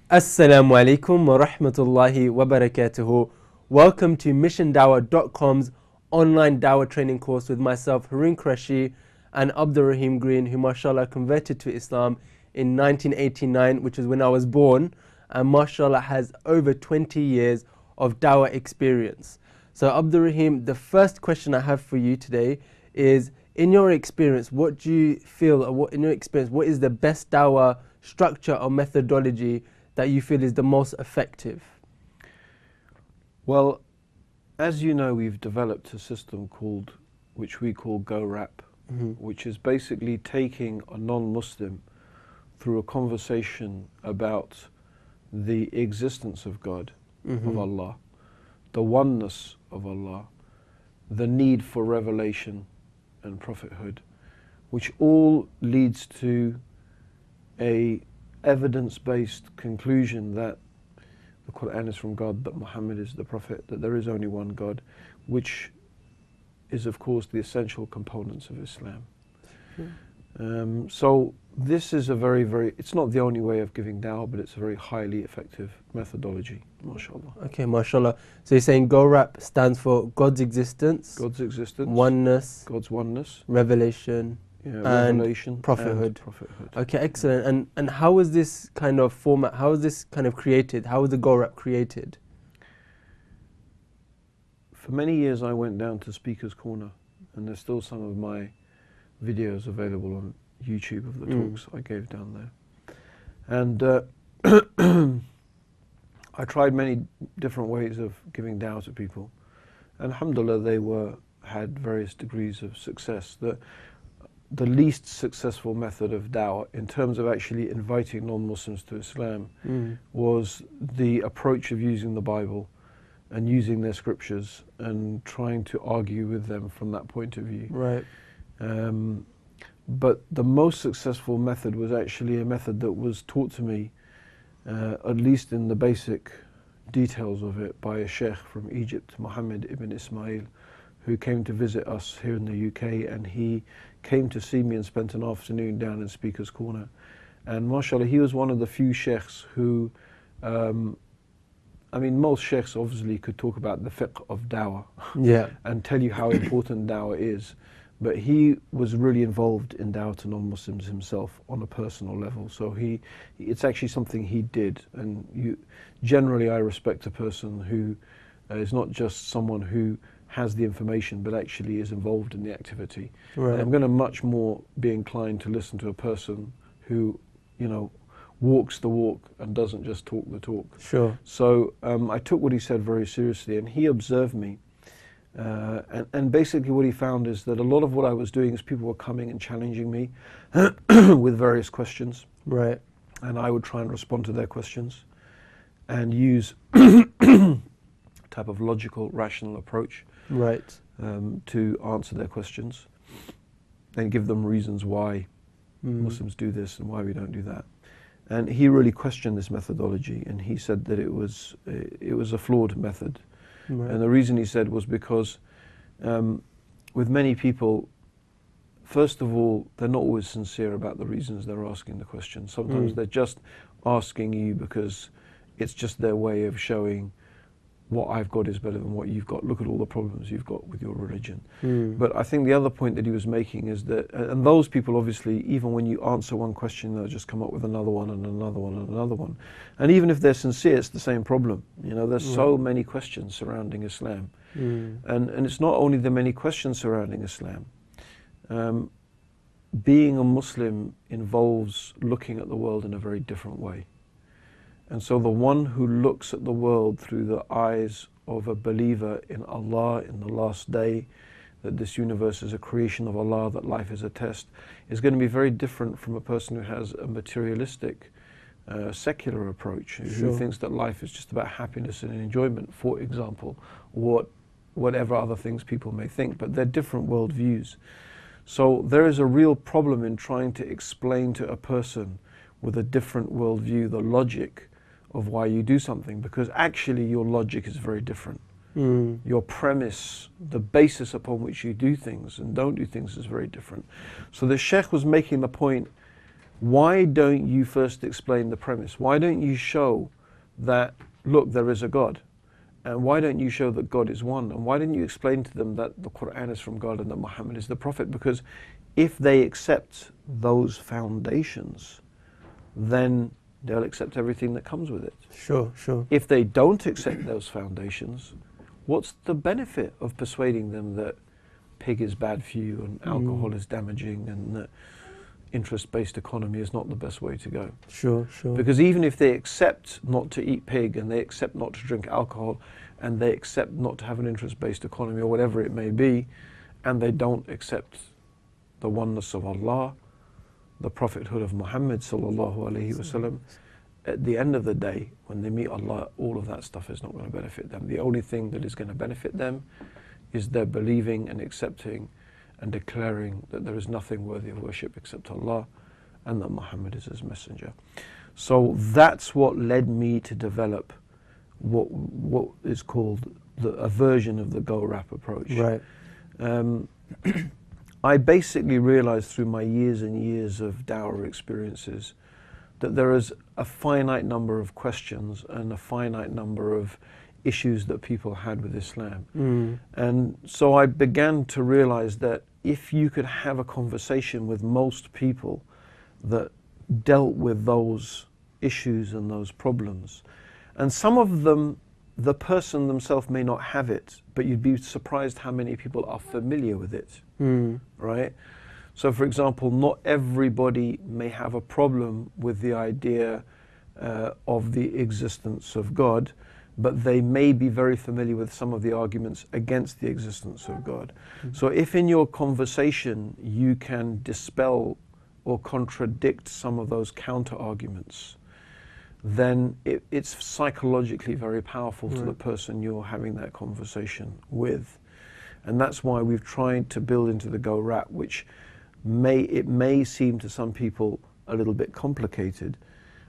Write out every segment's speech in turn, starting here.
Assalamu alaikum wa rahmatullahi wa barakatuhu. Welcome to missiondawah.com's online dawah training course with myself, Harun Qureshi, and Abdurraheem Green, who mashallah converted to Islam in 1989, which is when I was born, and mashallah has over 20 years of dawah experience. So Abdurraheem, the first question I have for you today is, in your experience, what do you feel, or what is the best dawah structure or methodology that you feel is the most effective? Well, as you know, we've developed a system which we call GoRAP, which is basically taking a non-Muslim through a conversation about the existence of God, of Allah, the oneness of Allah, the need for revelation and prophethood, which all leads to a evidence-based conclusion that the Quran is from God, that Muhammad is the Prophet, that there is only one God, which is of course the essential components of Islam. So this is a very, it's not the only way of giving dawah, but it's a very highly effective methodology, mashallah. Okay, mashallah. So you're saying GoRAP stands for God's existence, God's existence, oneness, God's oneness, revelation, revelation, and prophethood. And prophethood. Okay, excellent. And how was this kind of format, how was this kind of created? How was the GoRAP created? For many years I went down to Speaker's Corner, and there's still some of my videos available on YouTube of the talks I gave down there. And I tried many different ways of giving dawah to people. And alhamdulillah, they had various degrees of success. The least successful method of dawah in terms of actually inviting non-Muslims to Islam was the approach of using the Bible and using their scriptures and trying to argue with them from that point of view. Right. But the most successful method was actually a method that was taught to me, at least in the basic details of it, by a sheikh from Egypt, Muhammad ibn Ismail, who came to visit us here in the UK, and he came to see me and spent an afternoon down in Speaker's Corner. And mashallah, he was one of the few sheikhs who, I mean, most sheikhs obviously could talk about the fiqh of dawah and tell you how important dawah is, but he was really involved in dawah to non-Muslims himself on a personal level. So it's actually something he did, and generally I respect a person who is not just someone who has the information, but actually is involved in the activity. Right. And I'm going to much more be inclined to listen to a person who, walks the walk and doesn't just talk the talk. Sure. So I took what he said very seriously, and he observed me. And basically what he found is that a lot of what I was doing is people were coming and challenging me with various questions. Right. And I would try and respond to their questions and use type of logical, rational approach. Right. To answer their questions and give them reasons why Muslims do this and why we don't do that. And he really questioned this methodology, and he said that it was a flawed method. Right. And the reason he said was because with many people, first of all, they're not always sincere about the reasons they're asking the question. Sometimes they're just asking you because it's just their way of showing what I've got is better than what you've got. Look at all the problems you've got with your religion. But I think the other point that he was making is that, and those people obviously, even when you answer one question, they'll just come up with another one and another one and another one. And even if they're sincere, it's the same problem. There's so many questions surrounding Islam. And it's not only the many questions surrounding Islam. Being a Muslim involves looking at the world in a very different way. And so the one who looks at the world through the eyes of a believer in Allah, in the last day, that this universe is a creation of Allah, that life is a test, is going to be very different from a person who has a materialistic, secular approach, who thinks that life is just about happiness and enjoyment, for example, whatever other things people may think, but they're different worldviews. So there is a real problem in trying to explain to a person with a different worldview the logic of why you do something, because actually your logic is very different. Your premise, the basis upon which you do things and don't do things is very different. So the Sheikh was making the point Why don't you first explain the premise? Why don't you show that, look, there is a God? And why don't you show that God is one? And why don't you explain to them that the Quran is from God and that Muhammad is the Prophet? Because if they accept those foundations, then they'll accept everything that comes with it. Sure, sure. If they don't accept those foundations, what's the benefit of persuading them that pig is bad for you and alcohol is damaging and that interest-based economy is not the best way to go? Sure, sure. Because even if they accept not to eat pig and they accept not to drink alcohol and they accept not to have an interest-based economy or whatever it may be, and they don't accept the oneness of Allah, the prophethood of Muhammad sallallahu alaihi wasallam, at the end of the day, when they meet Allah, all of that stuff is not going to benefit them. The only thing that is going to benefit them is their believing and accepting and declaring that there is nothing worthy of worship except Allah and that Muhammad is his messenger. So that's what led me to develop what is called a version of the GoRAP approach. Right. I basically realized through my years and years of Dawah experiences that there is a finite number of questions and a finite number of issues that people had with Islam. And so I began to realize that if you could have a conversation with most people that dealt with those issues and those problems, and some of them, the person themselves may not have it, but you'd be surprised how many people are familiar with it, right? So for example, not everybody may have a problem with the idea of the existence of God, but they may be very familiar with some of the arguments against the existence of God. So if in your conversation you can dispel or contradict some of those counter arguments, then it's psychologically very powerful to the person you're having that conversation with. And that's why we've tried to build into the GoRAP, which may seem to some people a little bit complicated,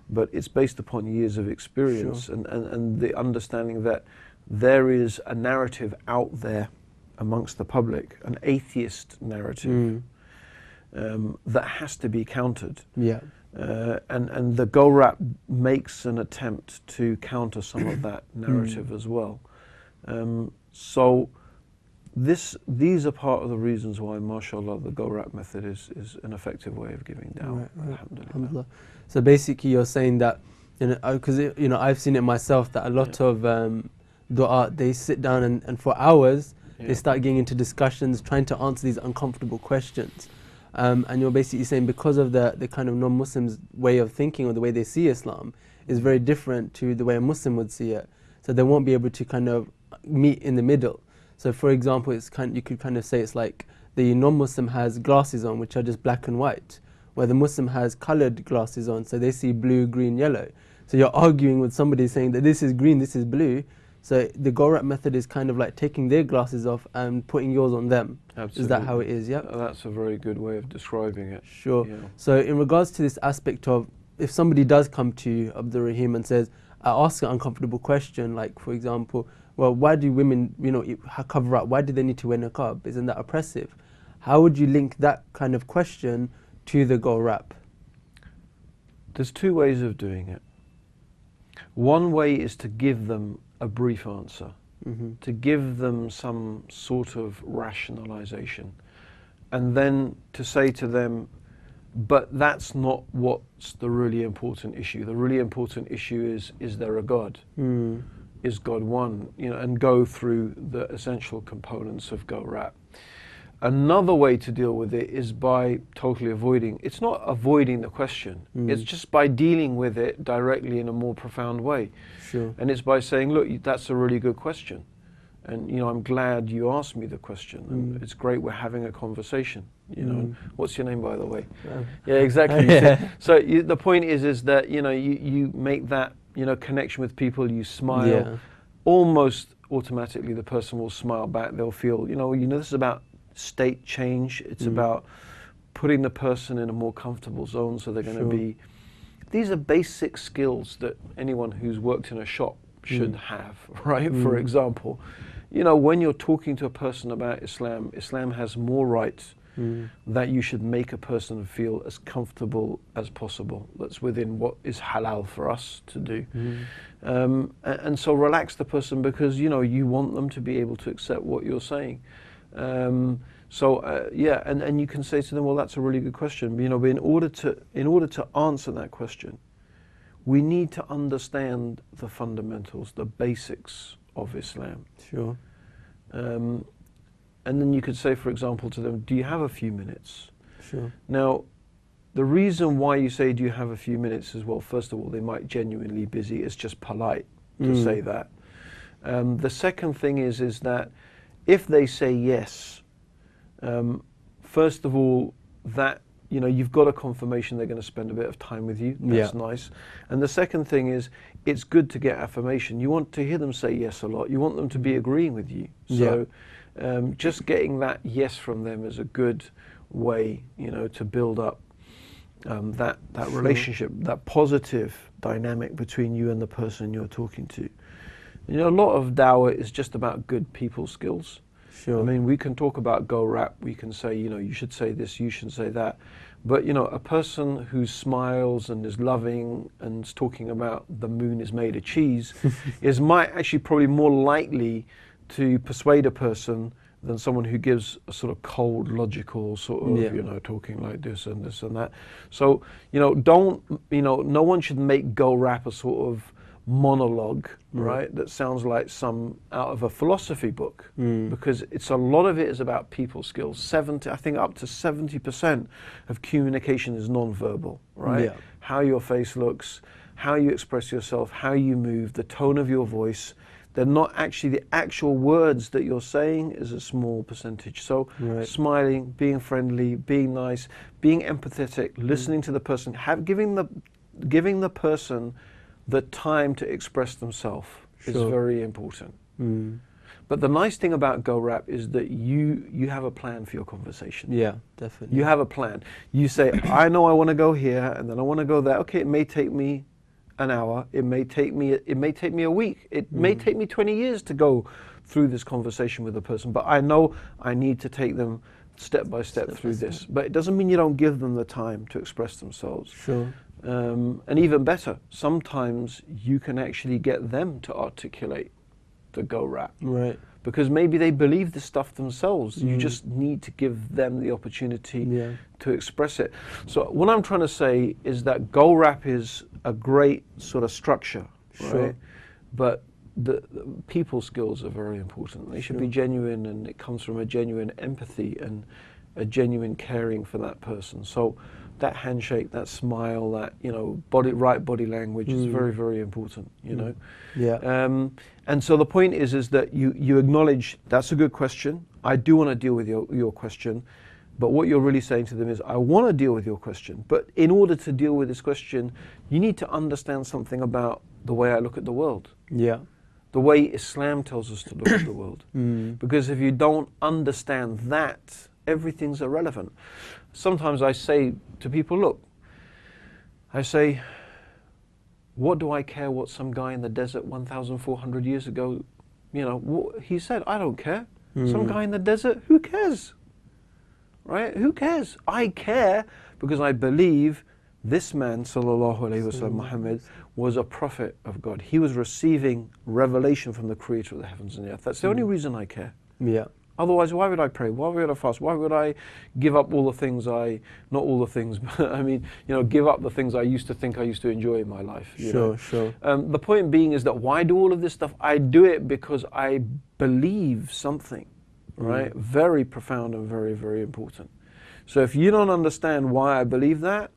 but it's based upon years of experience and the understanding that there is a narrative out there amongst the public, an atheist narrative, that has to be countered. Yeah. And the GoRAP makes an attempt to counter some of that narrative as well. So these are part of the reasons why, mashallah, the GoRAP method is an effective way of giving dawah. Alhamdulillah. So basically you're saying that, because I've seen it myself, that a lot of du'a, they sit down and for hours they start getting into discussions trying to answer these uncomfortable questions. And you're basically saying because of the kind of non-Muslims' way of thinking or the way they see Islam is very different to the way a Muslim would see it. So they won't be able to kind of meet in the middle. So for example, you could kind of say it's like the non-Muslim has glasses on which are just black and white, where the Muslim has coloured glasses on, so they see blue, green, yellow. So you're arguing with somebody saying that this is green, this is blue. So the GoRAP method is kind of like taking their glasses off and putting yours on them. Absolutely. Is that how it is? Yeah. That's a very good way of describing it. Sure. Yeah. So in regards to this aspect of, if somebody does come to you, Abdurraheem, and says, I ask an uncomfortable question, like for example, well, why do women, cover up? Why do they need to wear niqab? Isn't that oppressive? How would you link that kind of question to the GoRAP? There's two ways of doing it. One way is to give them a brief answer, to give them some sort of rationalization, and then to say to them, but that's not what's the really important issue. The really important issue is there a God? Is God one? And go through the essential components of GoRAP. Another way to deal with it is by totally avoiding. It's not avoiding the question. It's just by dealing with it directly in a more profound way. Sure. And it's by saying, look, that's a really good question. And I'm glad you asked me the question. And it's great we're having a conversation. What's your name, by the way? Yeah, exactly. So the point is that you make that connection with people. You smile. Yeah. Almost automatically, the person will smile back. They'll feel this is about state change. It's about putting the person in a more comfortable zone, so they're going to be. These are basic skills that anyone who's worked in a shop should have, right? For example, when you're talking to a person about Islam, Islam has more rights that you should make a person feel as comfortable as possible. That's within what is halal for us to do. And so relax the person, because you want them to be able to accept what you're saying. Yeah, and you can say to them, well, that's a really good question. But in order to answer that question, we need to understand the fundamentals, the basics of Islam. Sure. And then you could say, for example, to them, do you have a few minutes? Sure. Now, the reason why you say, do you have a few minutes, is, well, first of all, they might genuinely be busy. It's just polite to say that. The second thing is that if they say yes, first of all, that you've got a confirmation they're going to spend a bit of time with you. That's nice. And the second thing is, it's good to get affirmation. You want to hear them say yes a lot. You want them to be agreeing with you. So just getting that yes from them is a good way, to build up that relationship, that positive dynamic between you and the person you're talking to. A lot of dawah is just about good people skills. Sure. I mean, we can talk about GoRAP, we can say, you should say this, you should say that. But, a person who smiles and is loving and is talking about the moon is made of cheese might actually probably more likely to persuade a person than someone who gives a sort of cold, logical sort of, talking like this and that. So, no one should make GoRAP a sort of monologue, right, that sounds like some out of a philosophy book, because a lot of it is about people skills. I think up to 70% of communication is non-verbal, right? How your face looks, how you express yourself, how you move, the tone of your voice. They're not actually the actual words that you're saying is a small percentage. So smiling, being friendly, being nice, being empathetic, listening to the person, giving the person the time to express themselves is very important. But the nice thing about GoRAP is that you have a plan for your conversation. Yeah, definitely. You have a plan. You say, I know I want to go here, and then I want to go there. Okay, it may take me an hour. It may take me a week. It may take me 20 years to go through this conversation with a person. But I know I need to take them step by step through this. But it doesn't mean you don't give them the time to express themselves. Sure. And even better, sometimes you can actually get them to articulate the GoRAP. Right. Because maybe they believe this stuff themselves. You just need to give them the opportunity to express it. So what I'm trying to say is that GoRAP is a great sort of structure, right? But the people skills are very important. They should be genuine, and it comes from a genuine empathy and a genuine caring for that person. So that handshake, that smile, that right body language is very, very important. And so the point is that you acknowledge that's a good question. I do want to deal with your question, but what you're really saying to them is, I want to deal with your question, but in order to deal with this question, you need to understand something about the way I look at the world. Yeah. The way Islam tells us to look at the world. Because if you don't understand that, everything's irrelevant. Sometimes I say to people, look, I say, what do I care what some guy in the desert 1,400 years ago, he said? I don't care. Some guy in the desert, who cares? Right? Who cares? I care because I believe this man, sallallahu alaihi wasallam, Muhammad, was a prophet of God. He was receiving revelation from the creator of the heavens and the earth. That's the only reason I care. Yeah. Otherwise, why would I pray? Why would I fast? Why would I give up all the things not all the things, but I mean, give up the things I used to think I used to enjoy in my life. Sure. The point being is that why do all of this stuff? I do it because I believe something, right? Very profound and very, very important. So if you don't understand why I believe that,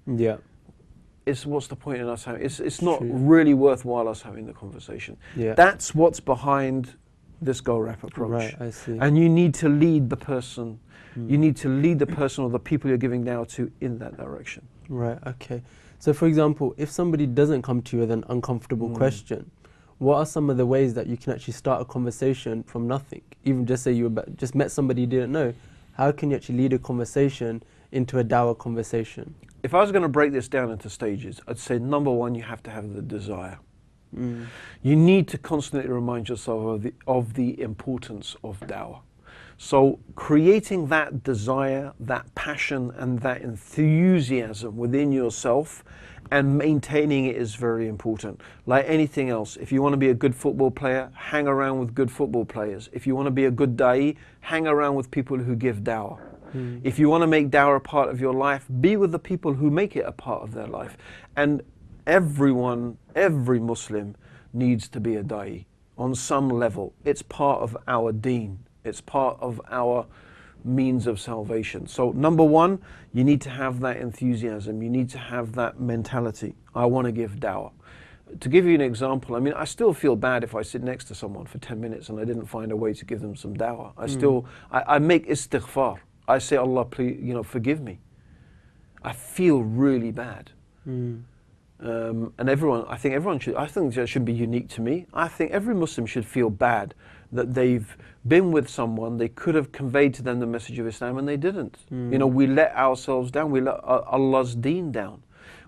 what's the point in us having? It's not really worthwhile us having the conversation. That's what's behind this GoRAP approach. Right, I see. And you need to lead the person. You need to lead the person or the people you're giving dawah to in that direction. Right, okay. So for example, if somebody doesn't come to you with an uncomfortable question, what are some of the ways that you can actually start a conversation from nothing? Even just say you just met somebody you didn't know, how can you actually lead a conversation into a dawah conversation? If I was going to break this down into stages, I'd say number one, you have to have the desire. You need to constantly remind yourself of the importance of dawah. So creating that desire, that passion, and that enthusiasm within yourself and maintaining it is very important. Like anything else, if you want to be a good football player, hang around with good football players. If you want to be a good da'i, hang around with people who give dawah. If you want to make dawah a part of your life, be with the people who make it a part of their life. And everyone, every Muslim needs to be a da'i on some level. It's part of our deen. It's part of our means of salvation. So number one, you need to have that enthusiasm. You need to have that mentality. I want to give dawah. To give you an example, I mean, I still feel bad if I sit next to someone for 10 minutes and I didn't find a way to give them some dawah. I make istighfar. I say, Allah, please, forgive me. I feel really bad. And I think that shouldn't be unique to me. I think every Muslim should feel bad that they've been with someone, they could have conveyed to them the message of Islam and they didn't. We let ourselves down, we let Allah's deen down.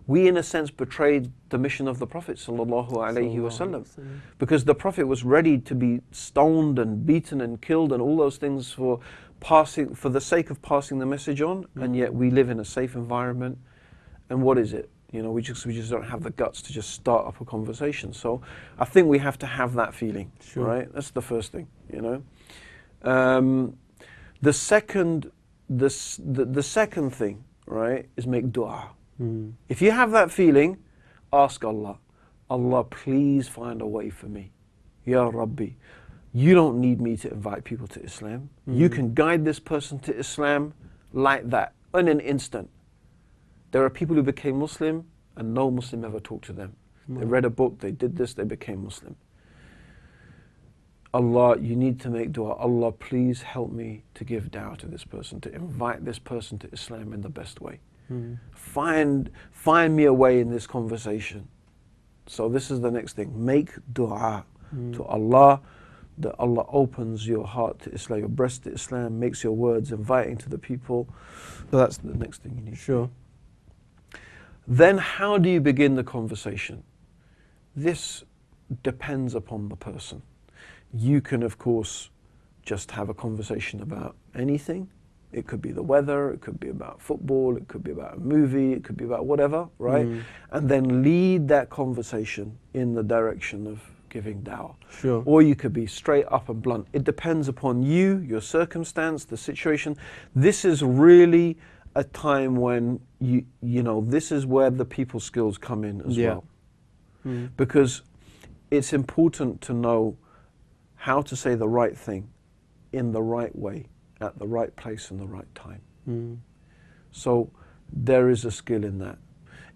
We in a sense betrayed the mission of the Prophet sallallahu alaihi wasallam, because the Prophet was ready to be stoned and beaten and killed and all those things for the sake of passing the message on, and yet we live in a safe environment. And what is it? We just don't have the guts to just start up a conversation. So I think we have to have that feeling, right? That's the first thing, The second thing, right, is make dua. If you have that feeling, ask Allah, Allah, please find a way for me. Ya Rabbi, you don't need me to invite people to Islam. You can guide this person to Islam like that, in an instant. There are people who became Muslim and no Muslim ever talked to them. They read a book, they did this, they became Muslim. Allah, you need to make dua. Allah, please help me to give dawah to this person, to invite this person to Islam in the best way. Find me a way in this conversation. So this is the next thing. Make dua to Allah, that Allah opens your heart to Islam, your breast to Islam, makes your words inviting to the people. So that's the next thing you need. Sure. Then how do you begin the conversation? This depends upon the person. You can, of course, just have a conversation about anything. It could be the weather, it could be about football, it could be about a movie, it could be about whatever, right? And then lead that conversation in the direction of giving dawah. Sure. Or you could be straight up and blunt. It depends upon you, your circumstance, the situation. This is really a time when this is where the people skills come in as well. Because it's important to know how to say the right thing in the right way, at the right place and the right time. So there is a skill in that.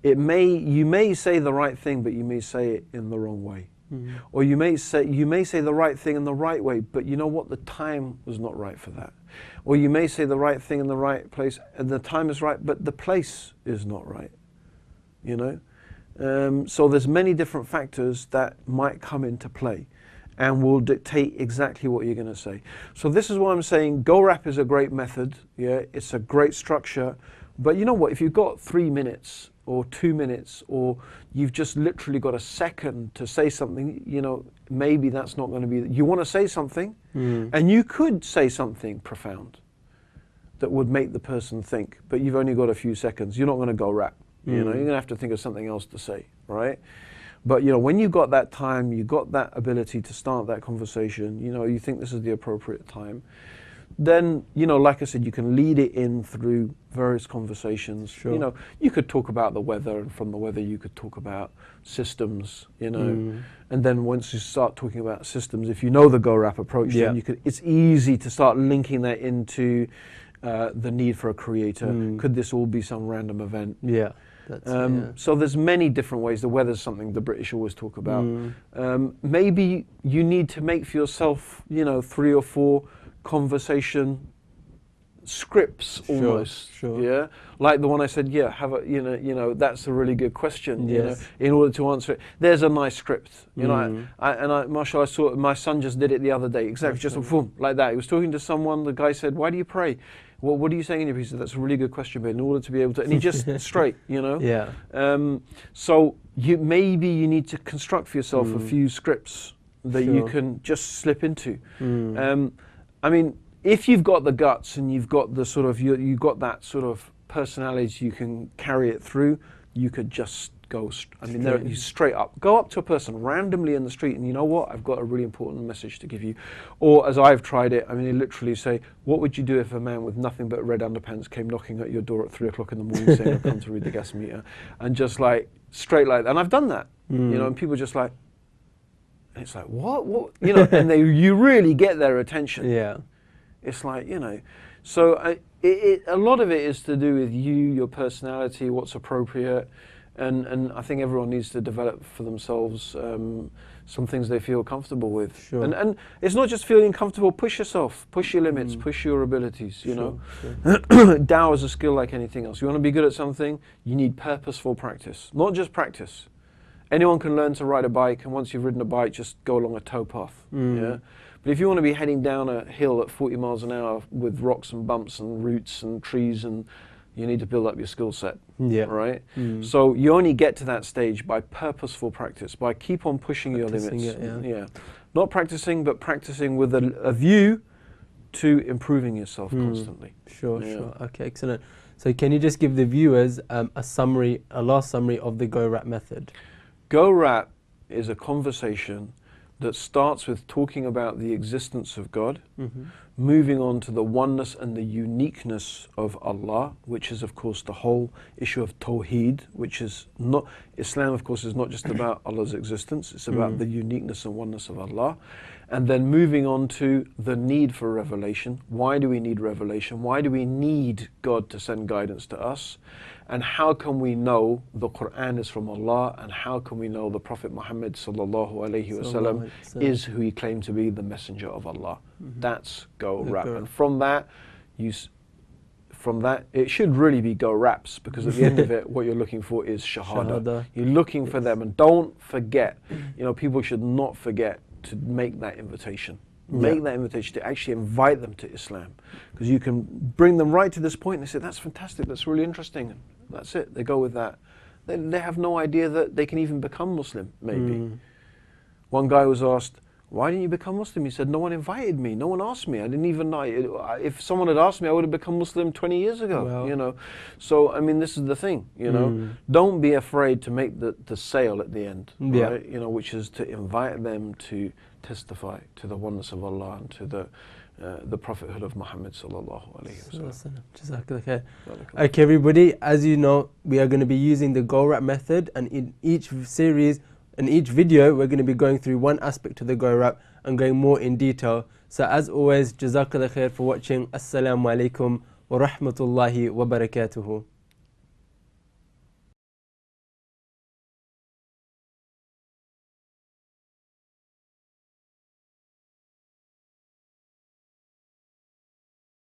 You may say the right thing, but you may say it in the wrong way. Or you may say the right thing in the right way, but you know what? The time was not right for that. Or you may say the right thing in the right place, and the time is right, but the place is not right. So there's many different factors that might come into play and will dictate exactly what you're going to say. So this is why I'm saying GoRAP is a great method. Yeah, it's a great structure. But you know what? If you've got 3 minutes or 2 minutes, or you've just literally got a second to say something, maybe that's not going to be. You want to say something, and you could say something profound that would make the person think, but you've only got a few seconds. You're not going to go rap. You're going to have to think of something else to say, right? But when you've got that time, you've got that ability to start that conversation, you think this is the appropriate time, then, like I said, you can lead it in through various conversations. Sure. You could talk about the weather, and from the weather you could talk about systems, and then once you start talking about systems, if you know the GoRAP approach, then it's easy to start linking that into the need for a creator. Could this all be some random event? Yeah. So there's many different ways. The weather's something the British always talk about. Maybe you need to make for yourself, 3 or 4 conversation scripts almost. Sure. Yeah, like the one I said. Yeah, have a that's a really good question. Yes. In order to answer it, there's a nice script. Mashallah, I saw my son just did it the other day. Exactly, just boom, like that. He was talking to someone. The guy said, "Why do you pray?" Well, what are you saying in your piece? That's a really good question, but in order to be able to, and he just straight, Yeah. So maybe you need to construct for yourself a few scripts that you can just slip into. I mean, if you've got the guts and you've got the sort of you've got that sort of personality, you can carry it through. You could just go. I mean, you straight up go up to a person randomly in the street, and you know what? I've got a really important message to give you. Or as I've tried it, I mean, you literally say, "What would you do if a man with nothing but red underpants came knocking at your door at 3 o'clock in the morning saying, 'I've come to read the gas meter,'" and just like straight like that. And I've done that, you know, and people just like, and it's like, what, you know, and you really get their attention. Yeah. It's like, you know, so a lot of it is to do with you, your personality, what's appropriate, and I think everyone needs to develop for themselves some things they feel comfortable with. Sure. And it's not just feeling comfortable. Push yourself, push your limits, push your abilities. You know, Dawah is a skill like anything else. You want to be good at something, you need purposeful practice, not just practice. Anyone can learn to ride a bike, and once you've ridden a bike, just go along a towpath. Yeah. But if you want to be heading down a hill at 40 miles an hour with rocks and bumps and roots and trees, and you need to build up your skill set, right? So you only get to that stage by purposeful practice, by keep on pushing your limits. Not practicing, but practicing with a view to improving yourself constantly. Sure. Okay, excellent. So can you just give the viewers a last summary of the GoRAP method? GoRAP is a conversation that starts with talking about the existence of God, moving on to the oneness and the uniqueness of Allah, which is of course the whole issue of Tawheed, which is not, Islam of course is not just about Allah's existence, it's about the uniqueness and oneness of Allah. And then moving on to the need for revelation. Why do we need revelation? Why do we need God to send guidance to us? And how can we know the Quran is from Allah? And how can we know the Prophet Muhammad sallallahu alaihi wasallam is who he claimed to be, the messenger of Allah? That's GoRAP. And from that, it should really be GoRAPs, because at the end of it, what you're looking for is Shahadah. You're looking for them, and don't forget, you know, people should not forget to make that invitation. Make that invitation to actually invite them to Islam, because you can bring them right to this point and they say, that's fantastic, that's really interesting. That's it, they go with that. They have no idea that they can even become Muslim, maybe. One guy was asked, why didn't you become Muslim? He said, no one invited me, no one asked me, I didn't even know. If someone had asked me, I would have become Muslim 20 years ago, you know. So, I mean, this is the thing, you know. Don't be afraid to make the sale at the end, right? You know, which is to invite them to testify to the oneness of Allah and to the prophethood of Muhammad sallallahu alaihi wasallam. Okay, everybody, as you know, we are going to be using the GoRAP method, and in each series, in each video, we're going to be going through one aspect of the GoRAP and going more in detail. So as always, Jazakallah khair for watching. Assalamu alaikum wa rahmatullahi wa barakatuhu.